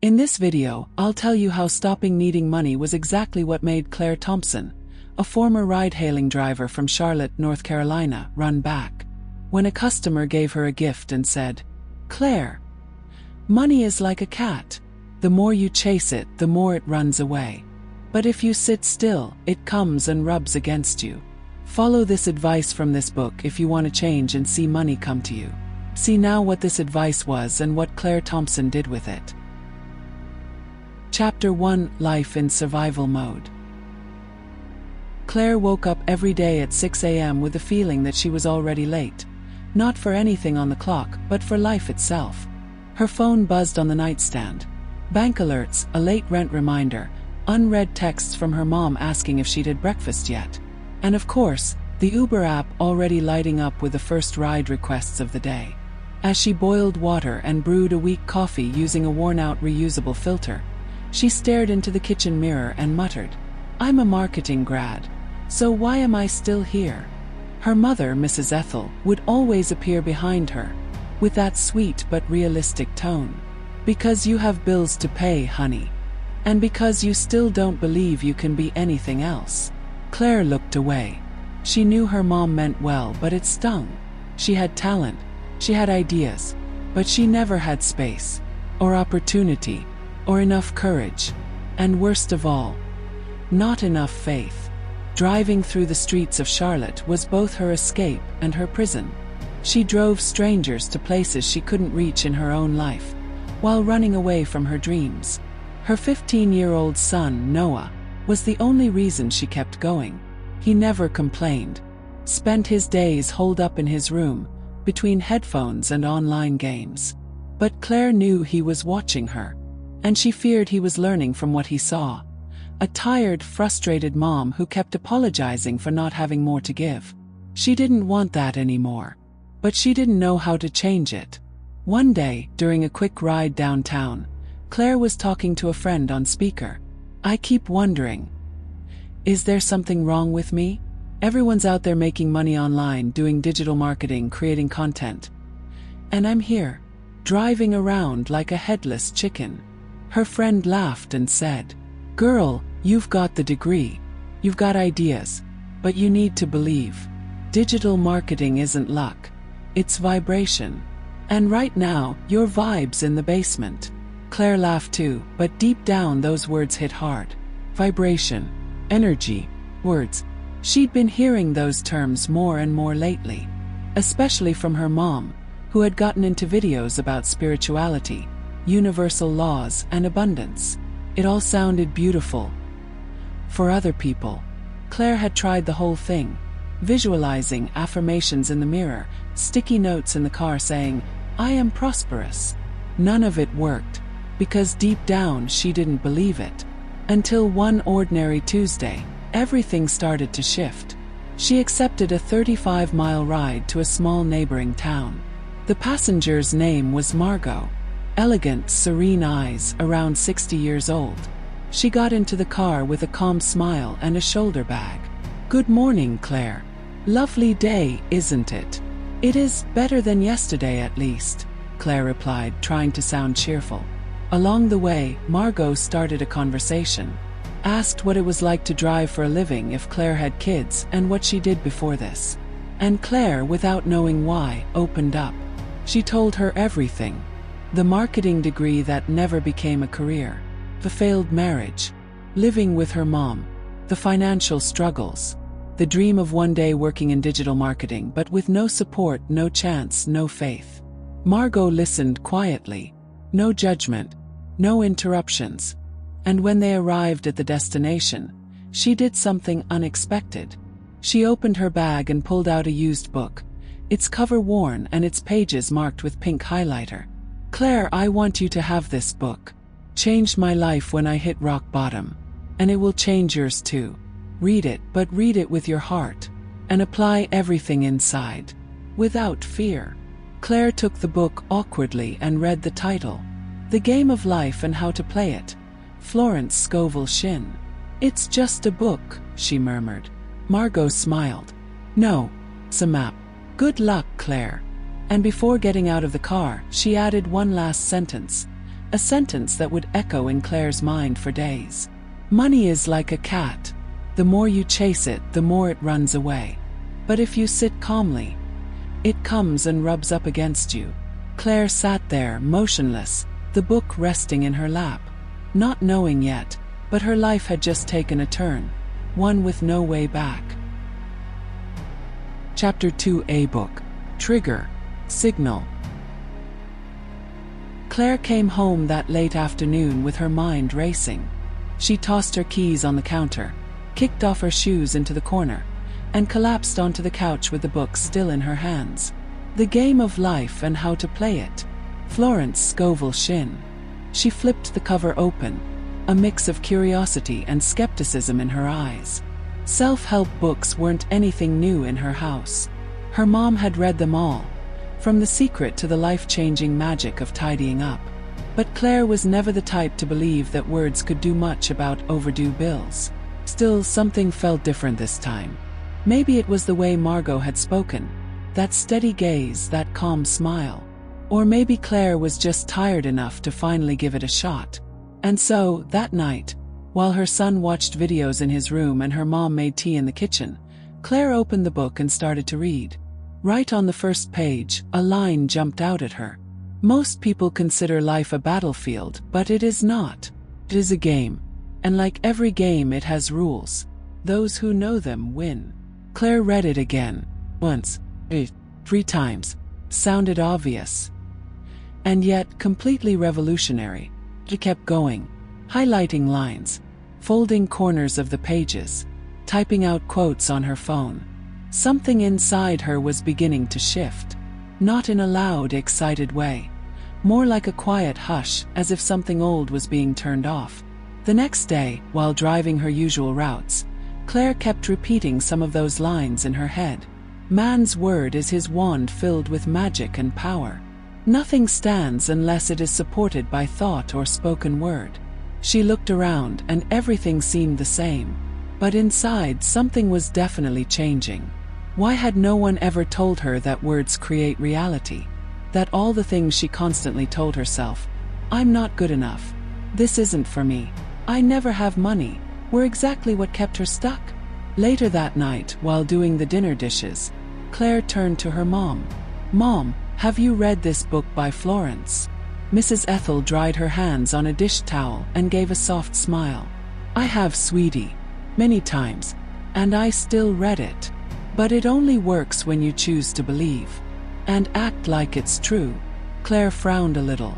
In this video, I'll tell you how stopping needing money was exactly what made Claire Thompson, a former ride-hailing driver from Charlotte, North Carolina, run back. When a customer gave her a gift and said, "Claire, money is like a cat. The more you chase it, the more it runs away. But if you sit still, it comes and rubs against you." Follow this advice from this book if you want to change and see money come to you. See now what this advice was and what Claire Thompson did with it. Chapter 1: Life in Survival Mode. Claire woke up every day at 6 a.m. with the feeling that she was already late. Not for anything on the clock, but for life itself. Her phone buzzed on the nightstand. Bank alerts, a late rent reminder, unread texts from her mom asking if she'd had breakfast yet. And of course, the Uber app already lighting up with the first ride requests of the day. As she boiled water and brewed a weak coffee using a worn-out reusable filter, she stared into the kitchen mirror and muttered, "I'm a marketing grad, so why am I still here?" Her mother, Mrs. Ethel, would always appear behind her, with that sweet but realistic tone. "Because you have bills to pay, honey. And because you still don't believe you can be anything else." Claire looked away. She knew her mom meant well, but it stung. She had talent, she had ideas, but she never had space, or opportunity, or enough courage, and worst of all, not enough faith. Driving through the streets of Charlotte was both her escape and her prison. She drove strangers to places she couldn't reach in her own life, while running away from her dreams. Her 15-year-old son, Noah, was the only reason she kept going. He never complained. Spent his days holed up in his room, between headphones and online games. But Claire knew he was watching her, and she feared he was learning from what he saw. A tired, frustrated mom who kept apologizing for not having more to give. She didn't want that anymore, but she didn't know how to change it. One day, during a quick ride downtown, Claire was talking to a friend on speaker. "I keep wondering, is there something wrong with me? Everyone's out there making money online, doing digital marketing, creating content. And I'm here, driving around like a headless chicken." Her friend laughed and said, "Girl, you've got the degree, you've got ideas, but you need to believe. Digital marketing isn't luck, it's vibration. And right now, your vibe's in the basement." Claire laughed too, but deep down those words hit hard. Vibration, energy, words. She'd been hearing those terms more and more lately, especially from her mom, who had gotten into videos about spirituality, universal laws, and abundance. It all sounded beautiful. For other people, Claire had tried the whole thing, visualizing affirmations in the mirror, sticky notes in the car saying, "I am prosperous." None of it worked, because deep down she didn't believe it. Until one ordinary Tuesday, everything started to shift. She accepted a 35-mile ride to a small neighboring town. The passenger's name was Margot. Elegant, serene eyes, around 60 years old. She got into the car with a calm smile and a shoulder bag. "Good morning, Claire. Lovely day, isn't it?" "It is better than yesterday at least," Claire replied, trying to sound cheerful. Along the way, Margot started a conversation. Asked what it was like to drive for a living if Claire had kids and what she did before this. And Claire, without knowing why, opened up. She told her everything. The marketing degree that never became a career. The failed marriage. Living with her mom. The financial struggles. The dream of one day working in digital marketing, but with no support, no chance, no faith. Margot listened quietly. No judgment. No interruptions. And when they arrived at the destination, she did something unexpected. She opened her bag and pulled out a used book, its cover worn and its pages marked with pink highlighter. "Claire, I want you to have this book. Changed my life when I hit rock bottom. And it will change yours too. Read it, but read it with your heart. And apply everything inside. Without fear." Claire took the book awkwardly and read the title. The Game of Life and How to Play It. Florence Scovel Shinn. "It's just a book," she murmured. Margot smiled. "No, it's a map. Good luck, Claire." And before getting out of the car, she added one last sentence. a sentence that would echo in Claire's mind for days. Money is like a cat. The more you chase it, the more it runs away. But if you sit calmly, it comes and rubs up against you. Claire sat there, motionless, the book resting in her lap, not knowing yet, but her life had just taken a turn, one with no way back. Chapter 2A Book. Trigger. Signal. Claire came home that late afternoon with her mind racing. She tossed her keys on the counter, kicked off her shoes into the corner, and collapsed onto the couch with the book still in her hands. The Game of Life and How to Play It. Florence Scovel Shinn. She flipped the cover open, a mix of curiosity and skepticism in her eyes. Self-help books weren't anything new in her house. Her mom had read them all, from The Secret to the life-changing magic of tidying up. But Claire was never the type to believe that words could do much about overdue bills. Still, something felt different this time. Maybe it was the way Margot had spoken, that steady gaze, that calm smile. Or maybe Claire was just tired enough to finally give it a shot. And so, that night, while her son watched videos in his room and her mom made tea in the kitchen, Claire opened the book and started to read. Right on the first page, a line jumped out at her. Most people consider life a battlefield, but it is not. It is a game. And like every game, it has rules. Those who know them win. Claire read it again. Once. 3 times. Sounded obvious. And yet, completely revolutionary. She kept going, highlighting lines, folding corners of the pages, typing out quotes on her phone. Something inside her was beginning to shift. Not in a loud, excited way. More like a quiet hush, as if something old was being turned off. The next day, while driving her usual routes, Claire kept repeating some of those lines in her head. Man's word is his wand filled with magic and power. Nothing stands unless it is supported by thought or spoken word. She looked around and everything seemed the same. But inside, something was definitely changing. Why had no one ever told her that words create reality? That all the things she constantly told herself, I'm not good enough, this isn't for me, I never have money, were exactly what kept her stuck? Later that night, while doing the dinner dishes, Claire turned to her mom. Mom, have you read this book by Florence? Mrs. Ethel dried her hands on a dish towel and gave a soft smile. I have, sweetie. Many times. And I still read it. But it only works when you choose to believe. And act like it's true. Claire frowned a little.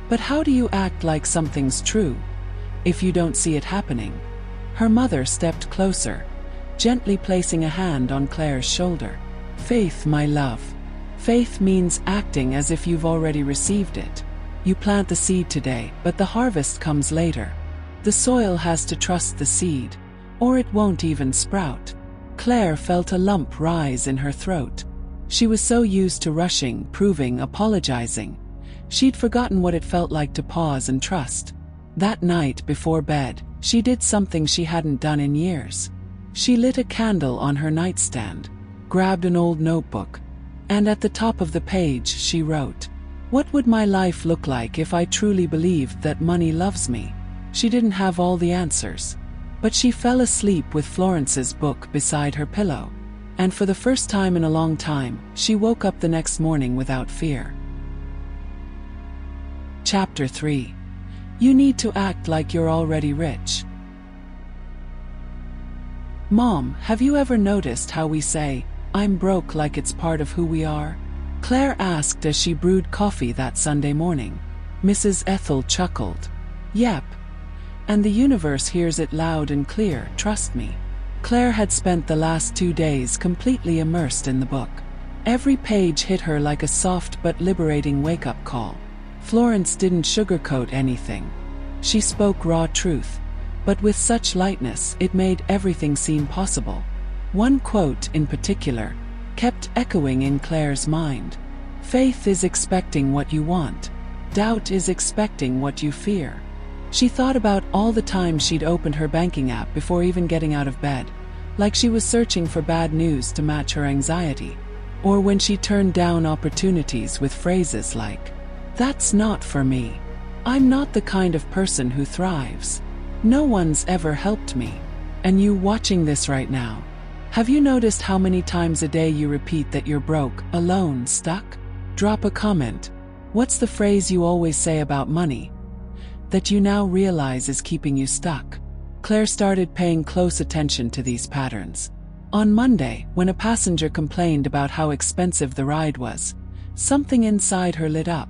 But how do you act like something's true if you don't see it happening? Her mother stepped closer, gently placing a hand on Claire's shoulder. Faith, my love. Faith means acting as if you've already received it. You plant the seed today, but the harvest comes later. The soil has to trust the seed, or it won't even sprout. Claire felt a lump rise in her throat. She was so used to rushing, proving, apologizing. She'd forgotten what it felt like to pause and trust. That night, before bed, she did something she hadn't done in years. She lit a candle on her nightstand, grabbed an old notebook, and at the top of the page she wrote, "What would my life look like if I truly believed that money loves me?" She didn't have all the answers, but she fell asleep with Florence's book beside her pillow, and for the first time in a long time, she woke up the next morning without fear. Chapter 3. You need to act like you're already rich. Mom, have you ever noticed how we say, "I'm broke," like it's part of who we are? Claire asked as she brewed coffee that Sunday morning. Mrs. Ethel chuckled. Yep. And the universe hears it loud and clear, trust me. Claire had spent the last 2 days completely immersed in the book. Every page hit her like a soft but liberating wake-up call. Florence didn't sugarcoat anything. She spoke raw truth, but with such lightness it made everything seem possible. One quote, in particular, kept echoing in Claire's mind. Faith is expecting what you want. Doubt is expecting what you fear. She thought about all the times she'd opened her banking app before even getting out of bed, like she was searching for bad news to match her anxiety. Or when she turned down opportunities with phrases like, "That's not for me. I'm not the kind of person who thrives. No one's ever helped me. And you watching this right now, have you noticed how many times a day you repeat that you're broke, alone, stuck? Drop a comment. What's the phrase you always say about money that you now realize is keeping you stuck? Claire started paying close attention to these patterns. On Monday, when a passenger complained about how expensive the ride was, something inside her lit up.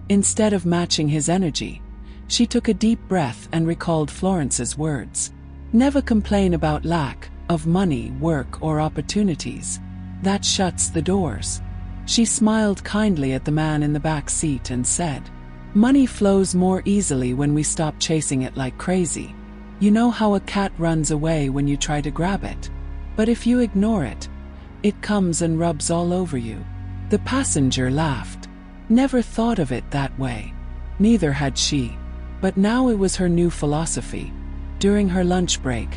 Instead of matching his energy, she took a deep breath and recalled Florence's words. Never complain about lack of money, work, or opportunities. That shuts the doors. She smiled kindly at the man in the back seat and said, money flows more easily when we stop chasing it like crazy. You know how a cat runs away when you try to grab it? But if you ignore it, it comes and rubs all over you. The passenger laughed. Never thought of it that way. Neither had she. But now it was her new philosophy. During her lunch break,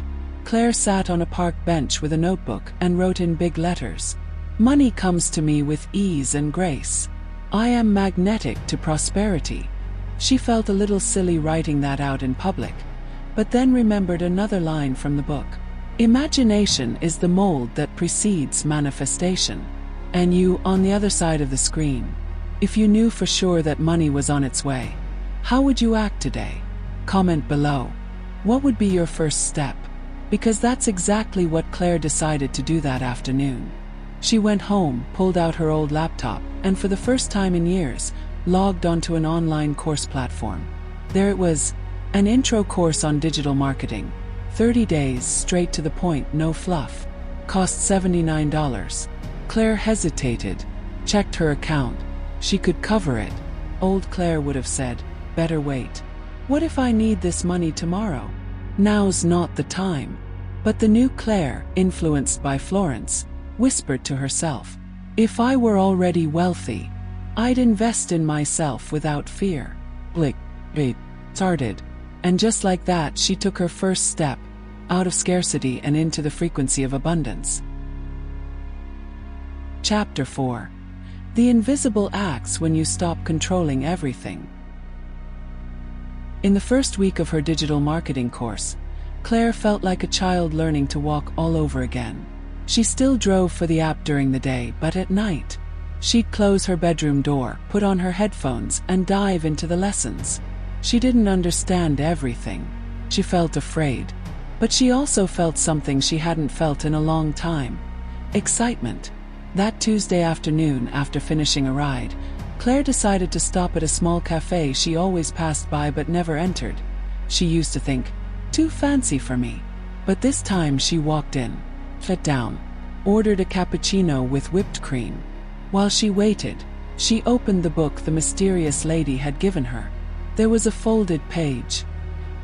Claire sat on a park bench with a notebook and wrote in big letters, money comes to me with ease and grace. I am magnetic to prosperity. She felt a little silly writing that out in public, but then remembered another line from the book. Imagination is the mold that precedes manifestation. And you, on the other side of the screen, if you knew for sure that money was on its way, how would you act today? Comment below. What would be your first step? Because that's exactly what Claire decided to do that afternoon. She went home, pulled out her old laptop, and for the first time in years, logged onto an online course platform. There it was, an intro course on digital marketing. 30 days, straight to the point, no fluff. Cost $79. Claire hesitated, checked her account. She could cover it. Old Claire would have said, better wait. What if I need this money tomorrow? Now's not the time. But the new Claire, influenced by Florence, whispered to herself, if I were already wealthy, I'd invest in myself without fear. Blick, started. And just like that, she took her first step, out of scarcity and into the frequency of abundance. Chapter 4. The invisible acts when you stop controlling everything. In the first week of her digital marketing course, Claire felt like a child learning to walk all over again. She still drove for the app during the day, but at night, she'd close her bedroom door, put on her headphones, and dive into the lessons. She didn't understand everything. She felt afraid. But she also felt something she hadn't felt in a long time. Excitement. That Tuesday afternoon, after finishing a ride, Claire decided to stop at a small cafe she always passed by but never entered. She used to think, too fancy for me. But this time she walked in, sat down, ordered a cappuccino with whipped cream. While she waited, she opened the book the mysterious lady had given her. There was a folded page,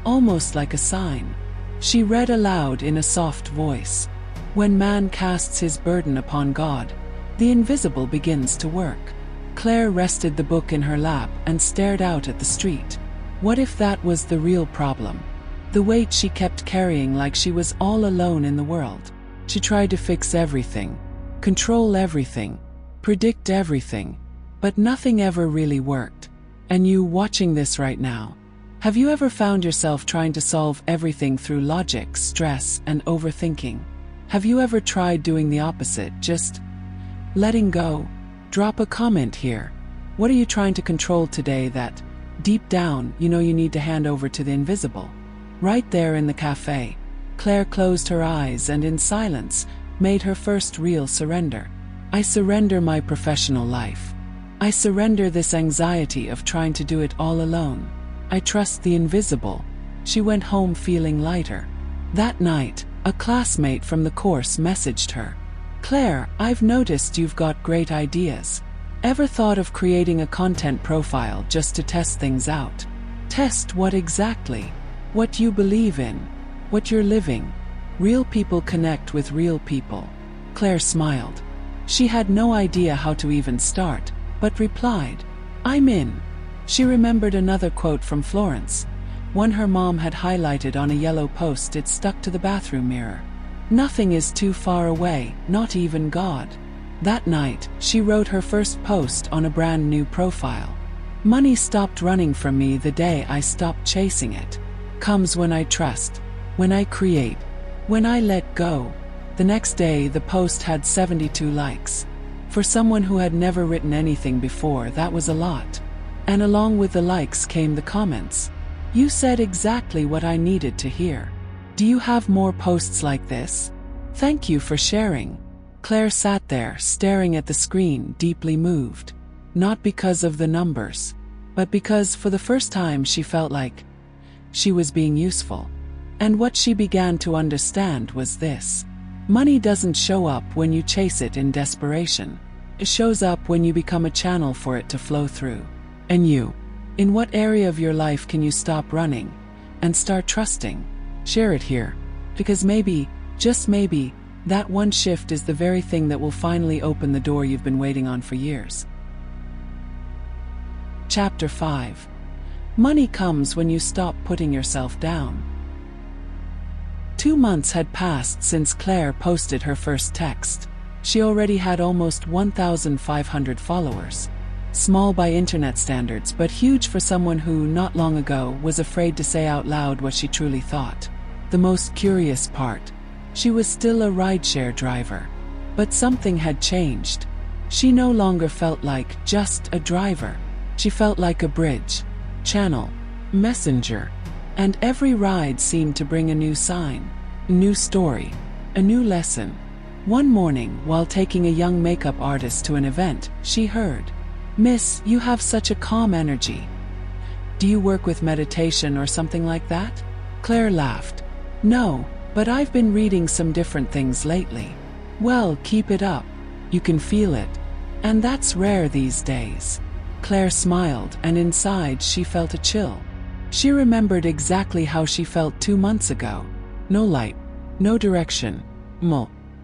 almost like a sign. She read aloud in a soft voice, when man casts his burden upon God, the invisible begins to work. Claire rested the book in her lap and stared out at the street. What if that was the real problem? The weight she kept carrying, like she was all alone in the world. She tried to fix everything, control everything, predict everything, but nothing ever really worked. And you watching this right now, have you ever found yourself trying to solve everything through logic, stress, and overthinking? Have you ever tried doing the opposite, just letting go? Drop a comment here. What are you trying to control today that, deep down, you know you need to hand over to the invisible? Right there in the cafe, Claire closed her eyes and in silence, made her first real surrender. I surrender my professional life. I surrender this anxiety of trying to do it all alone. I trust the invisible. She went home feeling lighter. That night, a classmate from the course messaged her. Claire, I've noticed you've got great ideas. Ever thought of creating a content profile just to test things out? Test what exactly? What you believe in. What you're living. Real people connect with real people. Claire smiled. She had no idea how to even start, but replied, I'm in. She remembered another quote from Florence, one her mom had highlighted on a yellow post-it stuck to the bathroom mirror. Nothing is too far away, not even God. That night, she wrote her first post on a brand new profile. Money stopped running from me the day I stopped chasing it. Comes when I trust, when I create, when I let go. The next day, the post had 72 likes. For someone who had never written anything before, that was a lot. And along with the likes came the comments. You said exactly what I needed to hear. Do you have more posts like this? Thank you for sharing. Claire sat there, staring at the screen, deeply moved. Not because of the numbers, but because for the first time she felt like she was being useful. And what she began to understand was this. Money doesn't show up when you chase it in desperation. It shows up when you become a channel for it to flow through. And you? In what area of your life can you stop running and start trusting? Share it here. Because maybe, just maybe, that one shift is the very thing that will finally open the door you've been waiting on for years. Chapter 5. Money comes when you stop putting yourself down. 2 months had passed since Claire posted her first text. She already had almost 1,500 followers. Small by internet standards, but huge for someone who, not long ago, was afraid to say out loud what she truly thought. The most curious part. She was still a rideshare driver. But something had changed. She no longer felt like just a driver. She felt like a bridge, channel, messenger. And every ride seemed to bring a new sign, a new story, a new lesson. One morning, while taking a young makeup artist to an event, she heard, "Miss, you have such a calm energy. Do you work with meditation or something like that?" Claire laughed. "No, but I've been reading some different things lately." "Well, keep it up. You can feel it. And that's rare these days." Claire smiled, and inside she felt a chill. She remembered exactly how she felt 2 months ago. No light, no direction.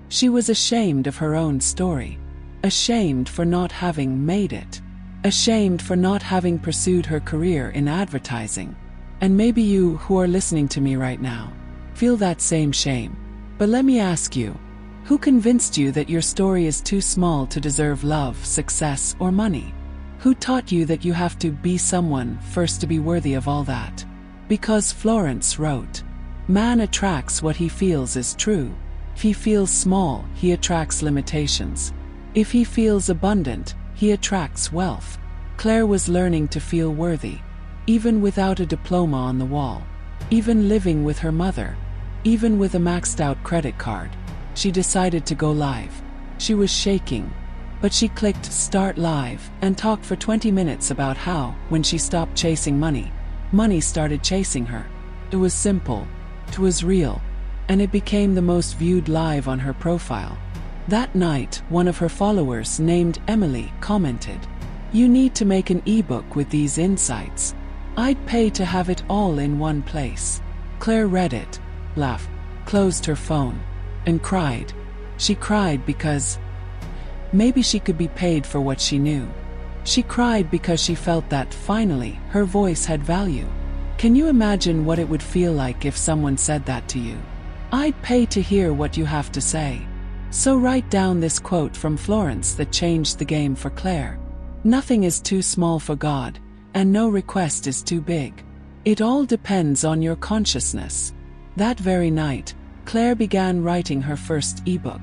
She was ashamed of her own story. Ashamed for not having made it. Ashamed for not having pursued her career in advertising. And maybe you, who are listening to me right now, feel that same shame. But let me ask you, who convinced you that your story is too small to deserve love, success, or money? Who taught you that you have to be someone first to be worthy of all that? Because Florence wrote, "Man attracts what he feels is true. If he feels small, he attracts limitations. If he feels abundant, he attracts wealth." Claire was learning to feel worthy, even without a diploma on the wall, even living with her mother, even with a maxed out credit card. She decided to go live. She was shaking, but she clicked Start Live and talked for 20 minutes about how, when she stopped chasing money, money started chasing her. It was simple, it was real, and it became the most viewed live on her profile. That night, one of her followers, named Emily, commented, "You need to make an ebook with these insights. I'd pay to have it all in one place." Claire read it, laughed, closed her phone, and cried. She cried because maybe she could be paid for what she knew. She cried because she felt that, finally, her voice had value. Can you imagine what it would feel like if someone said that to you? "I'd pay to hear what you have to say." So write down this quote from Florence that changed the game for Claire. "Nothing is too small for God, and no request is too big. It all depends on your consciousness." That very night, Claire began writing her first ebook.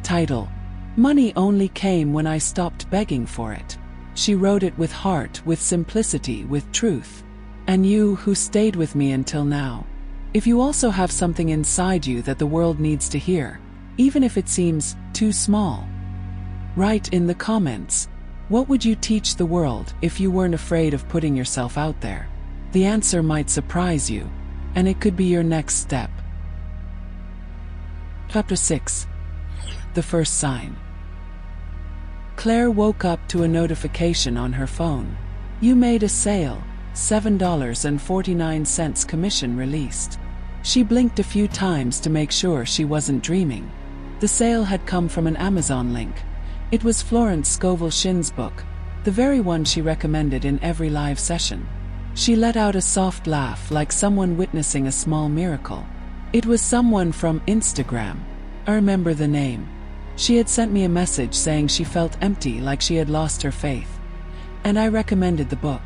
Title: Money Only Came When I Stopped Begging for It. She wrote it with heart, with simplicity, with truth. And you, who stayed with me until now, if you also have something inside you that the world needs to hear, even if it seems too small, write in the comments. What would you teach the world if you weren't afraid of putting yourself out there? The answer might surprise you, and it could be your next step. Chapter 6. The First Sign. Claire woke up to a notification on her phone. You made a sale, $7.49 commission released. She blinked a few times to make sure she wasn't dreaming. The sale had come from an Amazon link. It was Florence Scovel Shinn's book, the very one she recommended in every live session. She let out a soft laugh, like someone witnessing a small miracle. It was someone from Instagram. I remember the name. She had sent me a message saying she felt empty, like she had lost her faith. and I recommended the book.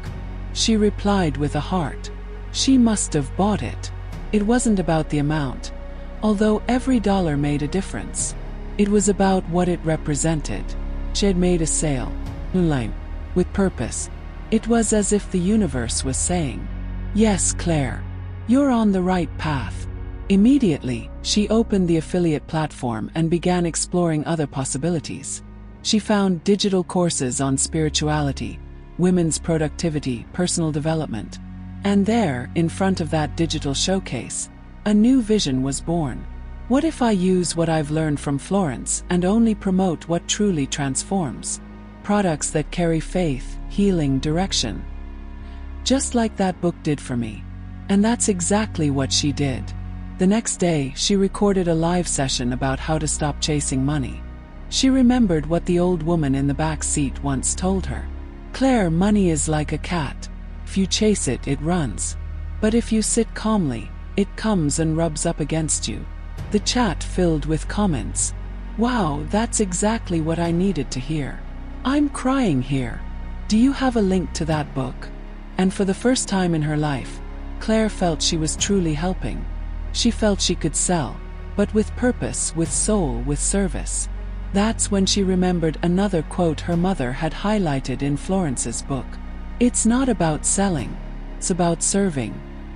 She replied with a heart. She must have bought it. It wasn't about the amount, although every dollar made a difference. It was about what it represented. She had made a sale, with purpose. It was as if the universe was saying, "Yes, Claire, you're on the right path." Immediately, she opened the affiliate platform and began exploring other possibilities. She found digital courses on spirituality, women's productivity, personal development. And there, in front of that digital showcase, a new vision was born. What if I use what I've learned from Florence and only promote what truly transforms? Products that carry faith, healing, direction. Just like that book did for me. And that's exactly what she did. The next day, she recorded a live session about how to stop chasing money. She remembered what the old woman in the back seat once told her. "Claire, money is like a cat. If you chase it, it runs. But if you sit calmly, it comes and rubs up against you." The chat filled with comments. "Wow, that's exactly what I needed to hear. I'm crying here. Do you have a link to that book?" And for the first time in her life, Claire felt she was truly helping. She felt she could sell, but with purpose, with soul, with service. That's when she remembered another quote her mother had highlighted in Florence's book. "It's not about selling, it's about serving.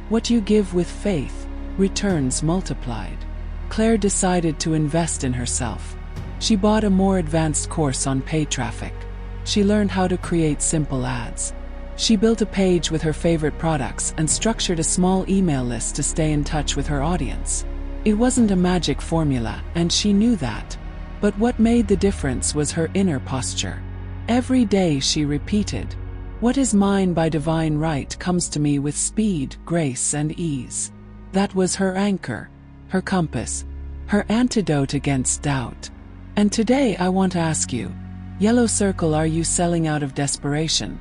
What you give with faith, returns multiplied." Claire decided to invest in herself. She bought a more advanced course on paid traffic. She learned how to create simple ads. She built a page with her favorite products and structured a small email list to stay in touch with her audience. It wasn't a magic formula, and she knew that. But what made the difference was her inner posture. Every day she repeated, "What is mine by divine right comes to me with speed, grace, and ease." That was her anchor, her compass, her antidote against doubt. And today I want to ask you, yellow circle, are you selling out of desperation?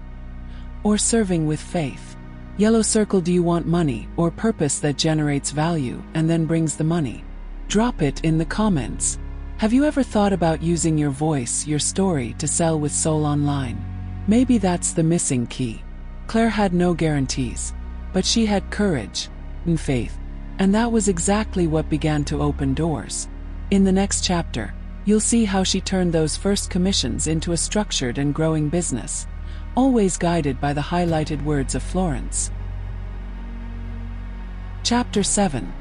Or serving with faith? Yellow circle, do you want money or purpose that generates value and then brings the money? Drop it in the comments. Have you ever thought about using your voice, your story, to sell with soul online? Maybe that's the missing key. Claire had no guarantees, but she had courage and faith, and that was exactly what began to open doors. In the next chapter, you'll see how she turned those first commissions into a structured and growing business, always guided by the highlighted words of Florence. Chapter 7.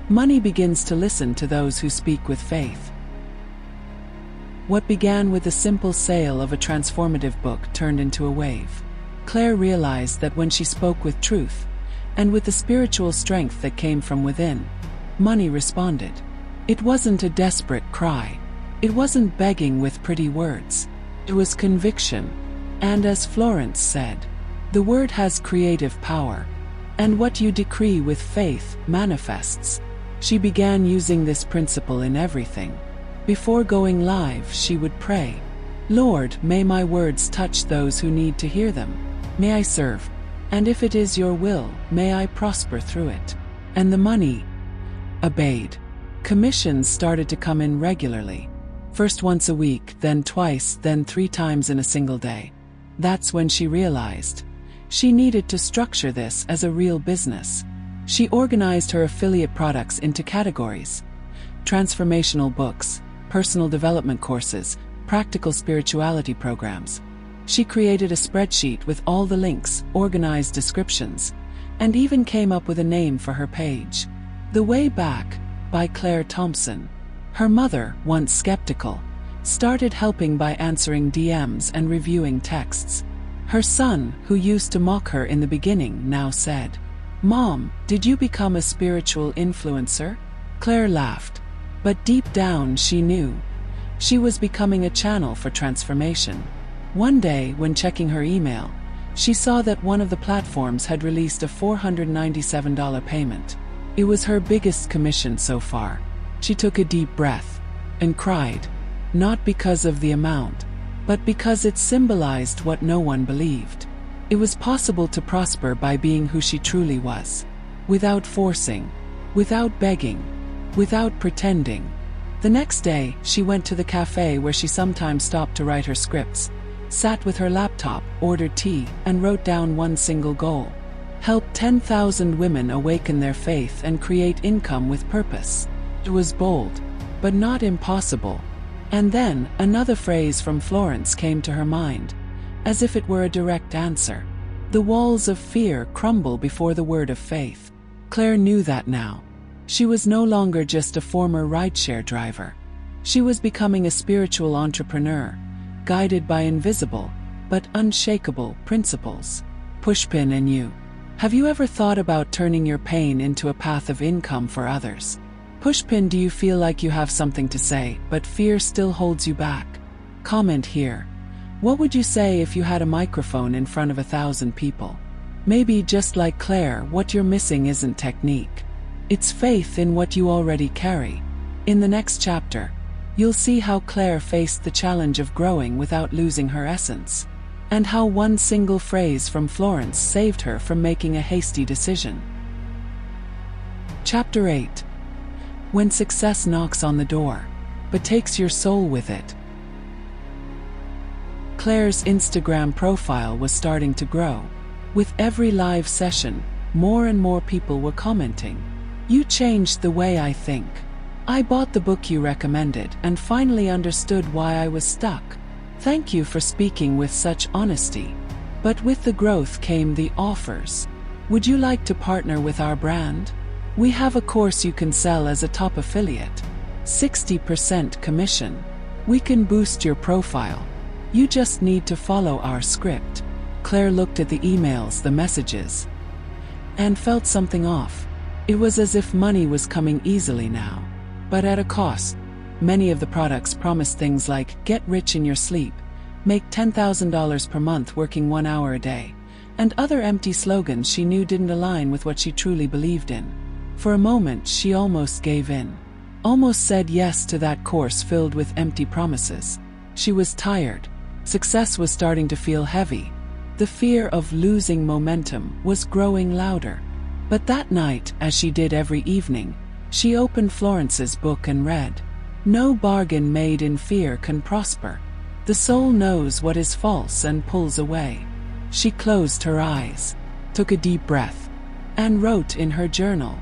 Money begins to listen to those who speak with faith. What began with a simple sale of a transformative book turned into a wave. Claire realized that when she spoke with truth, and with the spiritual strength that came from within, money responded. It wasn't a desperate cry. It wasn't begging with pretty words. It was conviction. And as Florence said, the word has creative power, and what you decree with faith manifests. She began using this principle in everything. Before going live, she would pray, "Lord, may my words touch those who need to hear them. May I serve, and if it is your will, may I prosper through it." And the money obeyed. Commissions started to come in regularly. First once a week, then twice, then 3 times in a single day. That's when she realized she needed to structure this as a real business. She organized her affiliate products into categories: transformational books, personal development courses, practical spirituality programs. She created a spreadsheet with all the links, organized descriptions, and even came up with a name for her page. The Way Back, by Claire Thompson. Her mother, once skeptical, started helping by answering DMs and reviewing texts. Her son, who used to mock her in the beginning, now said, "Mom, did you become a spiritual influencer?" Claire laughed, but deep down she knew she was becoming a channel for transformation. One day, when checking her email, she saw that one of the platforms had released a $497 payment. It was her biggest commission so far. She took a deep breath and cried, not because of the amount, but because it symbolized what no one believed. It was possible to prosper by being who she truly was, without forcing, without begging, without pretending. The next day, she went to the cafe where she sometimes stopped to write her scripts, sat with her laptop, ordered tea, and wrote down one single goal: help 10,000 women awaken their faith and create income with purpose. It was bold, but not impossible. And then, another phrase from Florence came to her mind, as if it were a direct answer. The walls of fear crumble before the word of faith. Claire knew that now. She was no longer just a former rideshare driver. She was becoming a spiritual entrepreneur, guided by invisible, but unshakable principles. Pushpin and you. Have you ever thought about turning your pain into a path of income for others? Pushpin, do you feel like you have something to say, but fear still holds you back? Comment here. What would you say if you had a microphone in front of 1,000 people? Maybe just like Claire, what you're missing isn't technique. It's faith in what you already carry. In the next chapter, you'll see how Claire faced the challenge of growing without losing her essence, and how one single phrase from Florence saved her from making a hasty decision. Chapter 8. When success knocks on the door, but takes your soul with it. Claire's Instagram profile was starting to grow. With every live session, more and more people were commenting, "You changed the way I think. I bought the book you recommended and finally understood why I was stuck. Thank you for speaking with such honesty." But with the growth came the offers. "Would you like to partner with our brand? We have a course you can sell as a top affiliate. 60% commission. We can boost your profile. You just need to follow our script." Claire looked at the emails, the messages, and felt something off. It was as if money was coming easily now, but at a cost. Many of the products promised things like, get rich in your sleep, make $10,000 per month working 1 hour a day, and other empty slogans she knew didn't align with what she truly believed in. For a moment she almost gave in, almost said yes to that course filled with empty promises. She was tired. Success was starting to feel heavy. The fear of losing momentum was growing louder. But that night, as she did every evening, she opened Florence's book and read, "No bargain made in fear can prosper. The soul knows what is false and pulls away." She closed her eyes, took a deep breath, and wrote in her journal,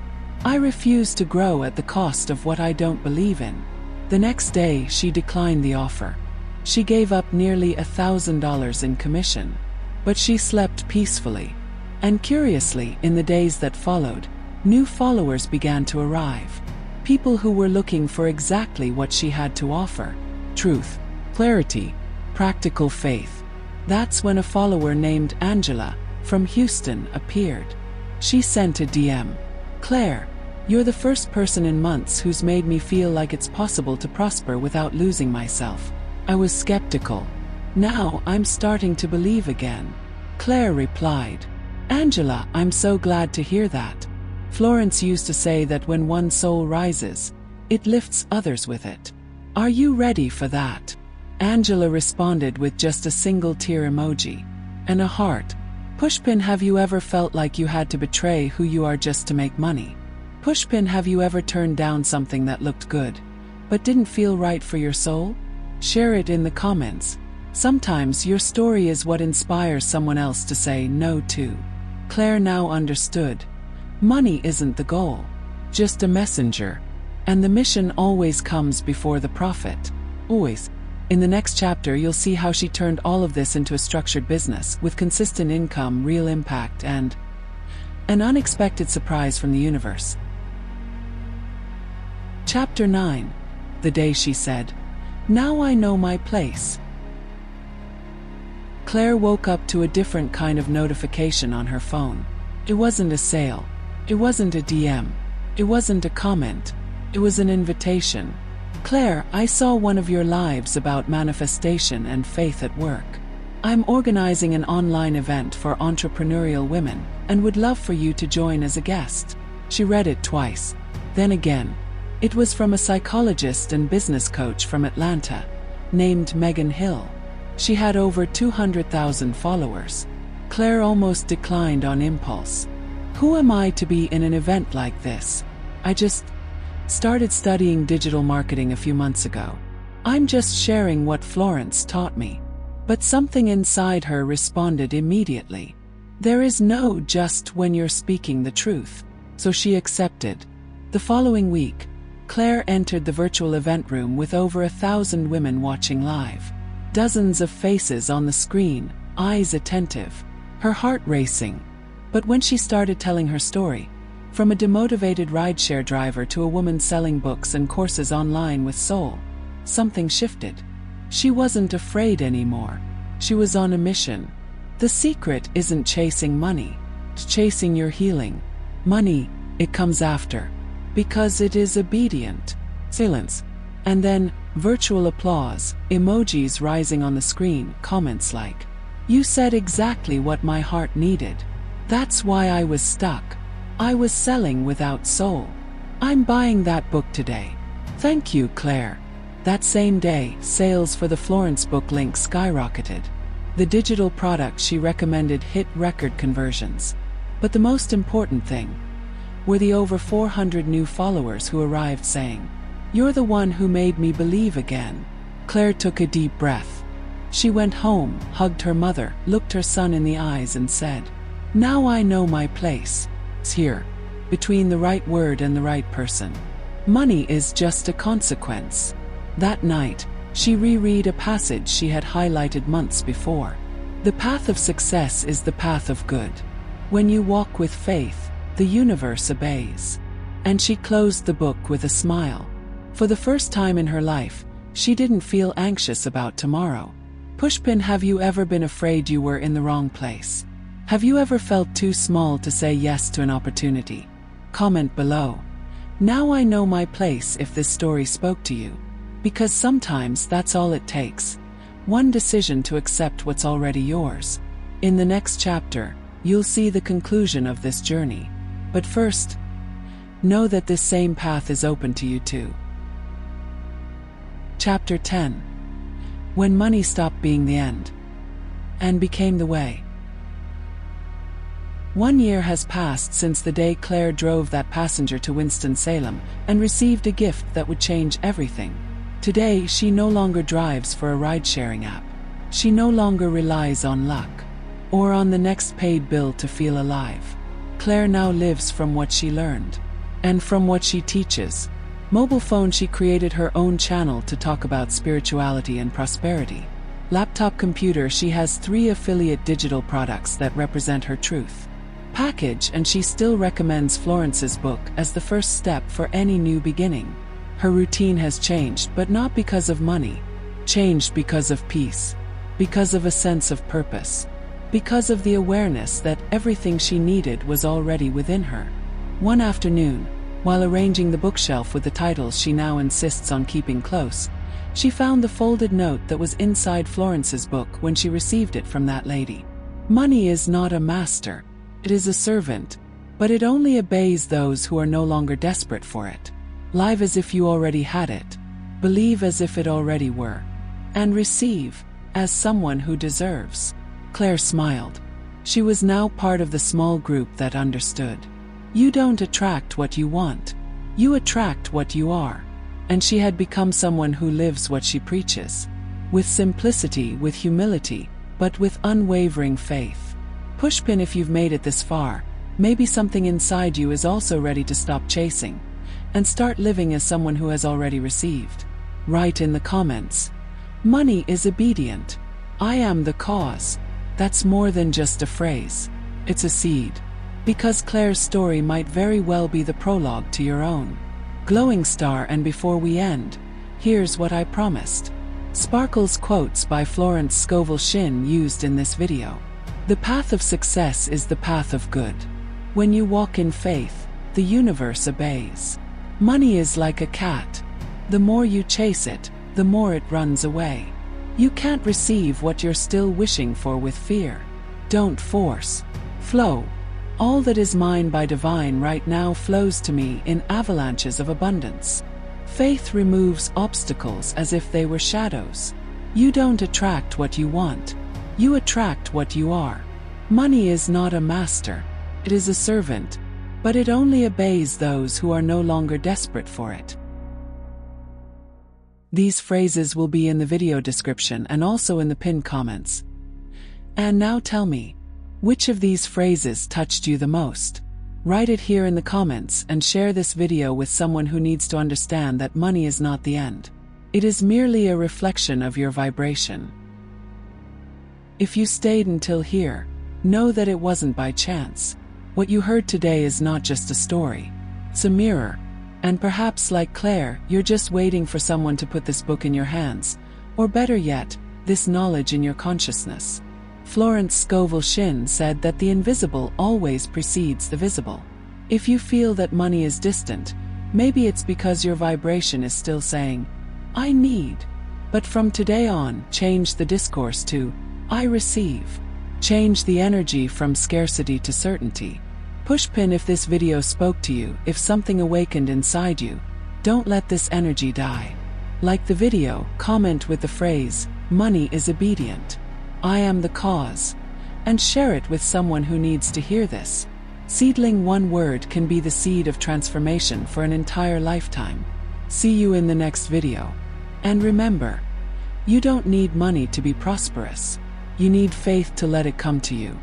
"I refuse to grow at the cost of what I don't believe in." The next day she declined the offer. She gave up nearly $1,000 in commission, but she slept peacefully. And curiously, in the days that followed, new followers began to arrive. People who were looking for exactly what she had to offer: truth, clarity, practical faith. That's when a follower named Angela, from Houston, appeared. She sent a DM. "Claire, you're the first person in months who's made me feel like it's possible to prosper without losing myself. I was skeptical. Now I'm starting to believe again." Claire replied, "Angela, I'm so glad to hear that. Florence used to say that when one soul rises, it lifts others with it. Are you ready for that?" Angela responded with just a single tear emoji and a heart. "Pushpin, have you ever felt like you had to betray who you are just to make money? Pushpin, have you ever turned down something that looked good, but didn't feel right for your soul? Share it in the comments. Sometimes your story is what inspires someone else to say no to." Claire now understood. Money isn't the goal, just a messenger. And the mission always comes before the profit. Always. In the next chapter you'll see how she turned all of this into a structured business, with consistent income, real impact, and an unexpected surprise from the universe. Chapter 9. The day she said, "Now I know my place." Claire woke up to a different kind of notification on her phone. It wasn't a sale. It wasn't a DM. It wasn't a comment. It was an invitation. "Claire, I saw one of your lives about manifestation and faith at work. I'm organizing an online event for entrepreneurial women and would love for you to join as a guest." She read it twice, then again. It was from a psychologist and business coach from Atlanta, named Megan Hill. She had over 200,000 followers. Claire almost declined on impulse. Who am I to be in an event like this? I just started studying digital marketing a few months ago. I'm just sharing what Florence taught me. But something inside her responded immediately. There is no just when you're speaking the truth. So she accepted. The following week, Claire entered the virtual event room with over 1,000 women watching live. Dozens of faces on the screen, eyes attentive, her heart racing. But when she started telling her story, from a demotivated rideshare driver to a woman selling books and courses online with soul, something shifted. She wasn't afraid anymore. She was on a mission. The secret isn't chasing money, it's chasing your healing. Money, it comes after. Because it is obedient. Silence. And then, virtual applause, emojis rising on the screen, comments like, "You said exactly what my heart needed. That's why I was stuck. I was selling without soul. I'm buying that book today. Thank you, Claire." That same day, sales for the Florence book link skyrocketed. The digital product she recommended hit record conversions. But the most important thing were the over 400 new followers who arrived saying, "You're the one who made me believe again." Claire took a deep breath. She went home, hugged her mother, looked her son in the eyes and said, "Now I know my place. It's here, between the right word and the right person. Money is just a consequence." That night, she reread a passage she had highlighted months before. The path of success is the path of good. When you walk with faith, the universe obeys. And she closed the book with a smile. For the first time in her life, she didn't feel anxious about tomorrow. Pushpin, have you ever been afraid you were in the wrong place? Have you ever felt too small to say yes to an opportunity? Comment below. Now I know my place if this story spoke to you. Because sometimes that's all it takes. One decision to accept what's already yours. In the next chapter, you'll see the conclusion of this journey. But first, know that this same path is open to you too. Chapter 10. When money stopped being the end and became the way. 1 year has passed since the day Claire drove that passenger to Winston-Salem and received a gift that would change everything. Today, she no longer drives for a ride-sharing app. She no longer relies on luck or on the next paid bill to feel alive. Claire now lives from what she learned and from what she teaches. Mobile phone, she created her own channel to talk about spirituality and prosperity. Laptop computer, she has 3 affiliate digital products that represent her truth. Package, and she still recommends Florence's book as the first step for any new beginning. Her routine has changed, but not because of money. Changed because of peace. Because of a sense of purpose. Because of the awareness that everything she needed was already within her. One afternoon, while arranging the bookshelf with the titles she now insists on keeping close, she found the folded note that was inside Florence's book when she received it from that lady. Money is not a master. It is a servant, but it only obeys those who are no longer desperate for it. Live as if you already had it. Believe as if it already were. And receive as someone who deserves. Claire smiled. She was now part of the small group that understood. You don't attract what you want. You attract what you are. And she had become someone who lives what she preaches. With simplicity, with humility, but with unwavering faith. Pushpin, if you've made it this far, maybe something inside you is also ready to stop chasing and start living as someone who has already received. Write in the comments. Money is obedient. I am the cause. That's more than just a phrase. It's a seed. Because Claire's story might very well be the prologue to your own. Glowing star. And before we end, here's what I promised. Sparkles quotes by Florence Scovell Shinn used in this video. The path of success is the path of good. When you walk in faith, the universe obeys. Money is like a cat. The more you chase it, the more it runs away. You can't receive what you're still wishing for with fear. Don't force. Flow. All that is mine by divine right now flows to me in avalanches of abundance. Faith removes obstacles as if they were shadows. You don't attract what you want. You attract what you are. Money is not a master. It is a servant, but it only obeys those who are no longer desperate for it. These phrases will be in the video description and also in the pinned comments. And now tell me, which of these phrases touched you the most? Write it here in the comments and share this video with someone who needs to understand that money is not the end. It is merely a reflection of your vibration. If you stayed until here, know that it wasn't by chance. What you heard today is not just a story. It's a mirror. And perhaps like Claire, you're just waiting for someone to put this book in your hands, or better yet, this knowledge in your consciousness. Florence Scovel Shinn said that the invisible always precedes the visible. If you feel that money is distant, maybe it's because your vibration is still saying, I need. But from today on, change the discourse to, I receive. Change the energy from scarcity to certainty. Push pin if this video spoke to you, if something awakened inside you. Don't let this energy die. Like the video, comment with the phrase, money is obedient. I am the cause. And share it with someone who needs to hear this. Seedling one word can be the seed of transformation for an entire lifetime. See you in the next video. And remember, you don't need money to be prosperous. You need faith to let it come to you.